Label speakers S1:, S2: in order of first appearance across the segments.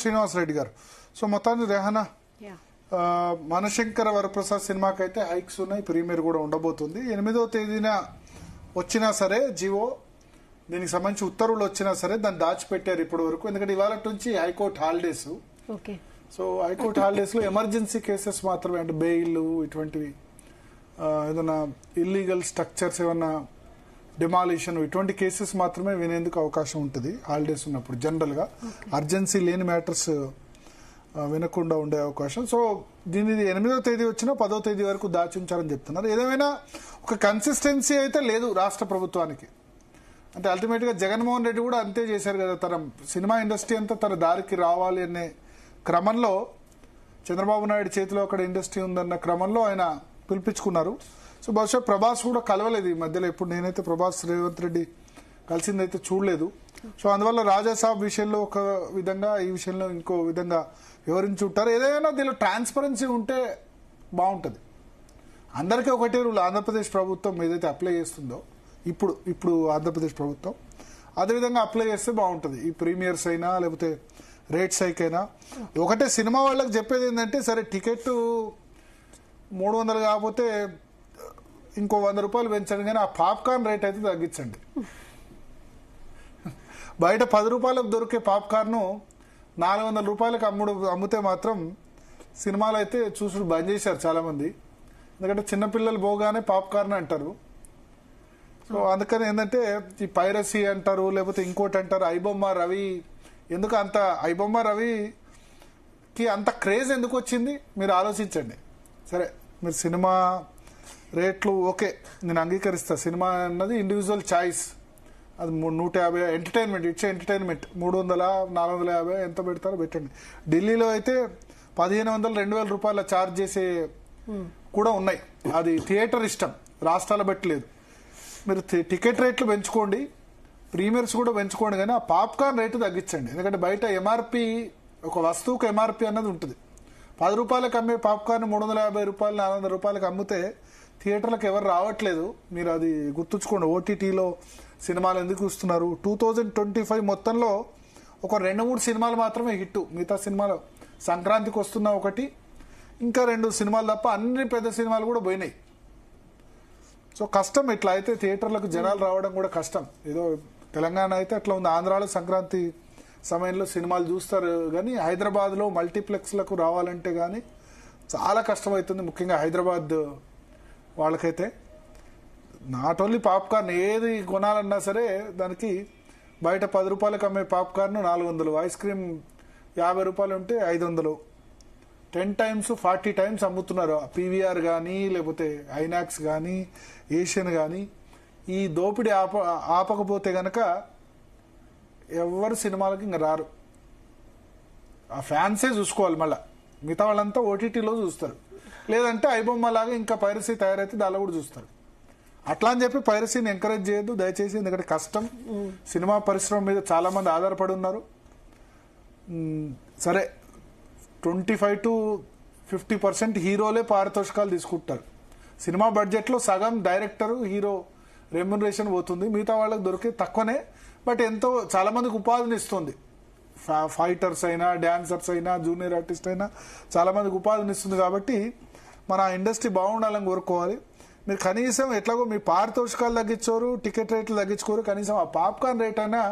S1: శ్రీనివాస్ రెడ్డి గారు. సో మొత్తాన్ని రెహనా మనశంకర వరప్రసాద్ సినిమాకి అయితే హైక్స్ ఉన్నాయి, ప్రీమియర్ కూడా ఉండబోతుంది. 8వ తేదీన వచ్చినా సరే జీవో, దీనికి సంబంధించి ఉత్తర్వులు వచ్చినా సరే దాన్ని దాచిపెట్టారు ఇప్పటి వరకు. ఎందుకంటే ఇవాళ నుంచి high court holidays. So high court holidays లో ఎమర్జెన్సీ కేసెస్ మాత్రమే, అంటే బెయిల్ ఇటువంటివి, ఏదైనా ఇల్లీగల్ స్ట్రక్చర్స్ ఏమన్నా డిమాలిషన్ ఇటువంటి కేసెస్ మాత్రమే వినేందుకు అవకాశం ఉంటుంది హాలిడేస్ ఉన్నప్పుడు. జనరల్ గా అర్జెన్సీ లేని మ్యాటర్స్ వినకుండా ఉండే అవకాశం. సో దీనిది 8వ తేదీ వచ్చినా 10వ తేదీ వరకు దాచి ఉంచారని చెప్తున్నారు. ఏదేమైనా ఒక కన్సిస్టెన్సీ అయితే లేదు రాష్ట్ర ప్రభుత్వానికి. అంటే అల్టిమేట్ గా జగన్మోహన్ రెడ్డి కూడా అంతే చేశారు కదా. తన సినిమా ఇండస్ట్రీ అంతా తన దారికి రావాలి అనే క్రమంలో, చంద్రబాబు నాయుడు చేతిలో అక్కడ ఇండస్ట్రీ ఉందన్న క్రమంలో ఆయన పిలిపించుకున్నారు. సో బహుశా ప్రభాస్ కూడా కలవలేదు ఈ మధ్యలో. ఎప్పుడు నేనైతే ప్రభాస్ రేవంత్ రెడ్డి కలిసిందైతే చూడలేదు. సో అందువల్ల రాజాసాబ్ విషయంలో ఒక విధంగా, ఈ విషయంలో ఇంకో విధంగా వివరించి ఉంటారు. ఏదైనా దీనిలో ట్రాన్స్పరెన్సీ ఉంటే బాగుంటుంది. అందరికీ ఒకటే రూల్ ఆంధ్రప్రదేశ్ ప్రభుత్వం ఏదైతే అప్లై చేస్తుందో ఇప్పుడు ఆంధ్రప్రదేశ్ ప్రభుత్వం అదేవిధంగా అప్లై చేస్తే బాగుంటుంది. ఈ ప్రీమియర్స్ అయినా లేకపోతే రేట్స్ అయినా ఒకటే. సినిమా వాళ్ళకి చెప్పేది ఏంటంటే, సరే టికెట్ 300 కాకపోతే ఇంకో 100 రూపాయలు పెంచండి, కానీ ఆ పాప్కార్న్ రేట్ అయితే తగ్గించండి. బయట 10 రూపాయలకు దొరికే పాప్కార్న్ 400 రూపాయలకు అమ్మితే మాత్రం సినిమాలు అయితే చూసుడు బంద్ చేశారు చాలా మంది. ఎందుకంటే చిన్నపిల్లలు పోగానే పాప్కార్న్ అంటారు. సో అందుకని ఏంటంటే ఈ పైరసీ అంటారు, లేకపోతే ఇంకోటి అంటారు. ఐబొమ్మ రవి, ఎందుకు అంత ఐబొమ్మ రవికి అంత క్రేజ్ ఎందుకు వచ్చింది మీరు ఆలోచించండి. సరే, మీరు సినిమా రేట్లు ఓకే, నేను అంగీకరిస్తా. సినిమా అన్నది ఇండివిజువల్ చాయిస్. అది 150 ఎంటర్టైన్మెంట్, ఇట్స్ ఎంటర్టైన్మెంట్. 300 450 ఎంత పెడతారో పెట్టండి. ఢిల్లీలో అయితే 1500 2000 రూపాయల ఛార్జ్ చేసే కూడా ఉన్నాయి. అది థియేటర్ ఇష్టం, రాష్ట్రాల బట్టి లేదు. మీరు టికెట్ రేట్లు పెంచుకోండి, ప్రీమియర్స్ కూడా పెంచుకోండి, కానీ ఆ పాప్కార్న్ రేటు తగ్గించండి. ఎందుకంటే బయట ఎంఆర్పి, ఒక వస్తువుకు ఎంఆర్పి అన్నది ఉంటుంది. 10 రూపాయలకు అమ్మే పాప్కార్న్ 350 రూపాయలు 400 రూపాయలకు అమ్మితే థియేటర్లకు ఎవరు రావట్లేదు. మీరు అది గుర్తుంచుకోండి. ఓటీటీలో సినిమాలు ఎందుకు చూస్తున్నారు? 2025 మొత్తంలో ఒక 2-3 సినిమాలు మాత్రమే హిట్. మిగతా సినిమాలు సంక్రాంతికి వస్తున్న ఒకటి, ఇంకా 2 సినిమాలు తప్ప అన్ని పెద్ద సినిమాలు కూడా పోయినాయి. సో కష్టం. ఇట్లా అయితే థియేటర్లకు జనాలు రావడం కూడా కష్టం. ఏదో తెలంగాణ అయితే అట్లా ఉంది. ఆంధ్రాలో సంక్రాంతి సమయంలో సినిమాలు చూస్తారు, కానీ హైదరాబాద్లో మల్టీప్లెక్స్లకు రావాలంటే కానీ చాలా కష్టమవుతుంది. ముఖ్యంగా హైదరాబాద్ వాళ్ళకైతే నాట్ ఓన్లీ పాప్కార్న్, ఏది కొనాలన్నా సరే దానికి బయట 10 రూపాయలకు అమ్మే పాప్కార్న్ 400, ఐస్ క్రీమ్ 50 రూపాయలు ఉంటే 500, 10 times 40 times అమ్ముతున్నారు. పీవీఆర్ కానీ లేకపోతే ఐనాక్స్ కానీ ఏషియన్ కానీ. ఈ దోపిడీ ఆపకపోతే గనక ఎవరు సినిమాలకి ఇంకా రారు. ఆ ఫ్యాన్సే చూసుకోవాలి. మళ్ళీ మిగతా వాళ్ళంతా ఓటీటీలో చూస్తారు. లేదంటే ఐబొమ్మ లాగా ఇంకా పైరసీ తయారైతే దానిలో కూడా చూస్తారు. అట్లా అని చెప్పి పైరసీని ఎంకరేజ్ చేయొద్దు దయచేసి. ఎందుకంటే కష్టం. సినిమా పరిశ్రమ మీద చాలా మంది ఆధారపడి ఉన్నారు. సరే, 25 to 50% హీరోలే పారితోషికాలు తీసుకుంటారు. సినిమా బడ్జెట్లో సగం డైరెక్టర్, హీరో రెమ్యునరేషన్ పోతుంది. మిగతా వాళ్ళకి దొరికే తక్కువనే, బట్ ఎంతో చాలా మందికి ఉపాధిని ఇస్తుంది. ఫైటర్స్ అయినా, డాన్సర్స్ అయినా, జూనియర్ ఆర్టిస్ట్ అయినా చాలా మందికి ఉపాధిని ఇస్తుంది. కాబట్టి మన ఇండస్ట్రీ బాగుండాలని కోరుకోవాలి. మీరు కనీసం ఎట్లాగో మీ పారితోషికాలు తగ్గించోరు, టికెట్ రేట్లు తగ్గించుకోరు, కనీసం ఆ పాప్కార్న్ రేట్ అయినా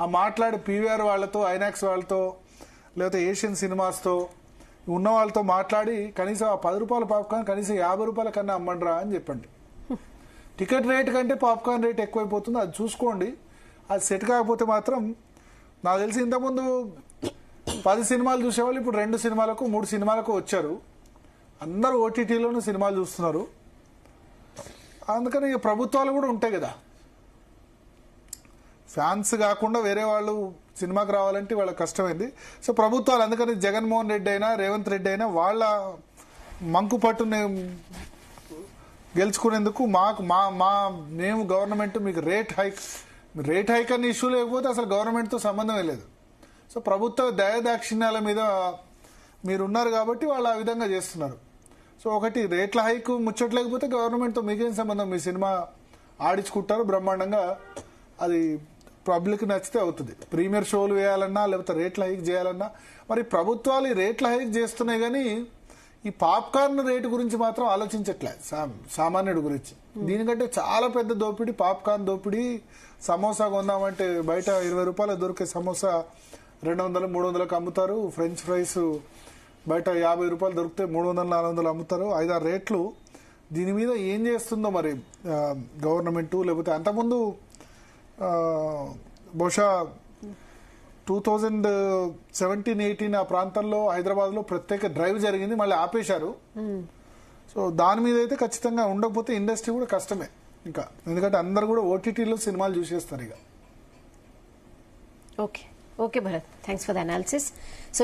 S1: ఆ మాట్లాడి పీవీఆర్ వాళ్ళతో, ఐనాక్స్ వాళ్ళతో, లేకపోతే ఏషియన్ సినిమాస్తో ఉన్న వాళ్ళతో మాట్లాడి కనీసం ఆ 10 రూపాయల పాప్కార్న్ కనీసం 50 రూపాయల కన్నా అమ్మండిరా అని చెప్పండి. టికెట్ రేట్ కంటే పాప్కార్న్ రేట్ ఎక్కువైపోతుంది, అది చూసుకోండి. అది సెట్ కాకపోతే మాత్రం, నాకు తెలిసి ఇంతకుముందు 10 సినిమాలు చూసేవాళ్ళు ఇప్పుడు 2 సినిమాలకు 3 సినిమాలకు వచ్చారు. అందరూ ఓటీటీలోనూ సినిమాలు చూస్తున్నారు. అందుకని ప్రభుత్వాలు కూడా ఉంటాయి కదా, ఫ్యాన్స్ కాకుండా వేరే వాళ్ళు సినిమాకి రావాలంటే వాళ్ళకి కష్టమైంది. సో ప్రభుత్వాలు, అందుకని జగన్మోహన్ రెడ్డి అయినా రేవంత్ రెడ్డి అయినా వాళ్ళ మంకు పట్టుని గెలుచుకునేందుకు మేము గవర్నమెంట్ మీకు రేట్ హైక్ అనే ఇష్యూ లేకపోతే అసలు గవర్నమెంట్తో సంబంధమే లేదు. సో ప్రభుత్వ దయాదాక్షిణ్యాల మీద మీరున్నారు కాబట్టి వాళ్ళు ఆ విధంగా చేస్తున్నారు. సో ఒకటి రేట్ల హైక్ ముచ్చట్లేకపోతే గవర్నమెంట్తో మీకేం సంబంధం? మీ సినిమా ఆడించుకుంటారు బ్రహ్మాండంగా, అది పబ్లిక్ నచ్చితే అవుతుంది. ప్రీమియర్ షోలు వేయాలన్నా లేకపోతే రేట్ల హైక్ చేయాలన్నా మరి ప్రభుత్వాలు ఈ రేట్ల హైక్ చేస్తున్నాయి కానీ ఈ పాప్కార్న్ రేటు గురించి మాత్రం ఆలోచించట్లే సామాన్యుడి గురించి. దీనికంటే చాలా పెద్ద దోపిడీ పాప్కార్న్ దోపిడీ. సమోసా కొందామంటే బయట 20 రూపాయలు దొరికే సమోసా 200-300కు అమ్ముతారు. ఫ్రెంచ్ ఫ్రైస్ బయట 50 రూపాయలు దొరికితే 300-400 అమ్ముతారు. 5-6 రేట్లు. దీని మీద ఏం చేస్తుందో మరి గవర్నమెంట్. లేకపోతే అంతకుముందు బహుశా 2017-18 ఆ ప్రాంతంలో హైదరాబాద్లో ప్రత్యేక డ్రైవ్ జరిగింది, మళ్ళీ ఆపేశారు. సో దాని మీద అయితే ఖచ్చితంగా ఉండకపోతే ఇండస్ట్రీ కూడా కష్టమే ఇంకా, ఎందుకంటే అందరు కూడా ఓటీటీలో సినిమాలు చూసేస్తారు ఇక.
S2: Okay Bharat, thanks for the analysis. So